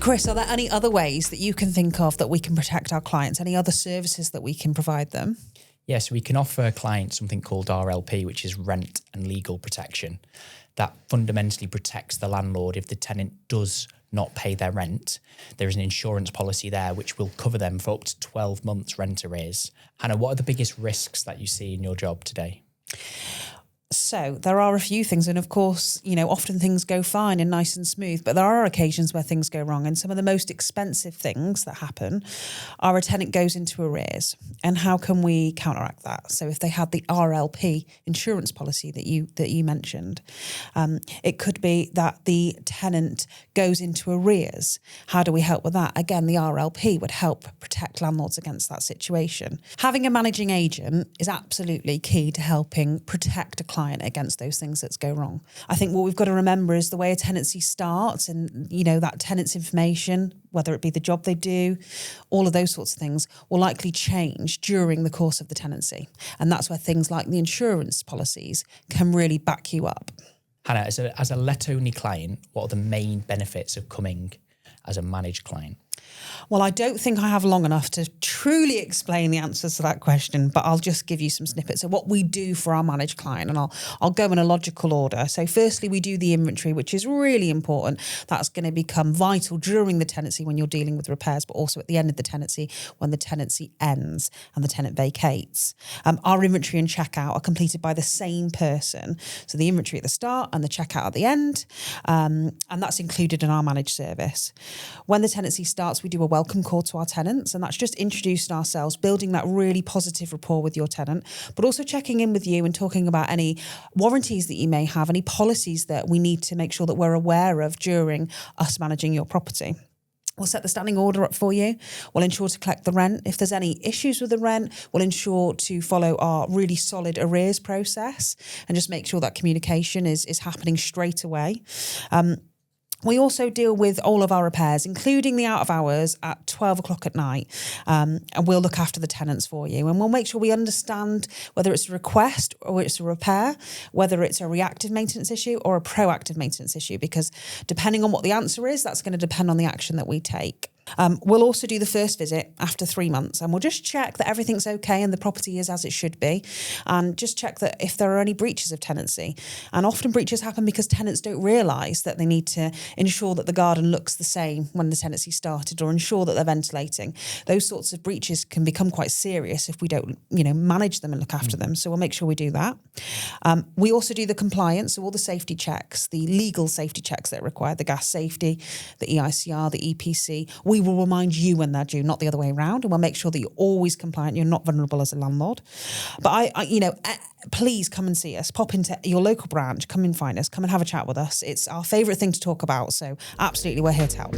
Chris, are there any other ways that you can think of that we can protect our clients? Any other services that we can provide them? Yes, we can offer clients something called RLP, which is rent and legal protection. That fundamentally protects the landlord if the tenant does not pay their rent. There is an insurance policy there which will cover them for up to 12 months rent arrears. Hannah, what are the biggest risks that you see in your job today? So there are a few things, and of course, often things go fine and nice and smooth, but there are occasions where things go wrong. And some of the most expensive things that happen are a tenant goes into arrears. And how can we counteract that? So if they had the RLP insurance policy that you mentioned, it could be that the tenant goes into arrears. How do we help with that? Again, the RLP would help protect landlords against that situation. Having a managing agent is absolutely key to helping protect a client against those things that go wrong. I think what we've got to remember is the way a tenancy starts and, that tenant's information, whether it be the job they do, all of those sorts of things will likely change during the course of the tenancy. And that's where things like the insurance policies can really back you up. Hannah, as a let-only client, what are the main benefits of coming as a managed client? Well, I don't think I have long enough to truly explain the answers to that question, but I'll just give you some snippets of what we do for our managed client, and I'll go in a logical order. So firstly, we do the inventory, which is really important. That's going to become vital during the tenancy when you're dealing with repairs, but also at the end of the tenancy when the tenancy ends and the tenant vacates. Our inventory and checkout are completed by the same person. So the inventory at the start and the checkout at the end, and that's included in our managed service. When the tenancy starts, we do a welcome call to our tenants, and that's just introducing ourselves, building that really positive rapport with your tenant, but also checking in with you and talking about any warranties that you may have, any policies that we need to make sure that we're aware of during us managing your property. We'll set the standing order up for you. We'll ensure to collect the rent. If there's any issues with the rent, we'll ensure to follow our really solid arrears process and just make sure that communication is happening straight away. We also deal with all of our repairs, including the out of hours at 12 o'clock at night. And we'll look after the tenants for you. And we'll make sure we understand whether it's a request or it's a repair, whether it's a reactive maintenance issue or a proactive maintenance issue, because depending on what the answer is, that's going to depend on the action that we take. We'll also do the first visit after 3 months, and we'll just check that everything's okay and the property is as it should be, and just check that if there are any breaches of tenancy. And often breaches happen because tenants don't realise that they need to ensure that the garden looks the same when the tenancy started, or ensure that they're ventilating. Those sorts of breaches can become quite serious if we don't, manage them and look after them. So we'll make sure we do that. We also do the compliance, so all the safety checks, the legal safety checks that are required, the gas safety, the EICR, the EPC. We will remind you when they're due, not the other way around, and we'll make sure that you're always compliant, you're not vulnerable as a landlord. But please come and see us. Pop into your local branch, come and find us, come and have a chat with us. It's our favourite thing to talk about, so absolutely we're here to help.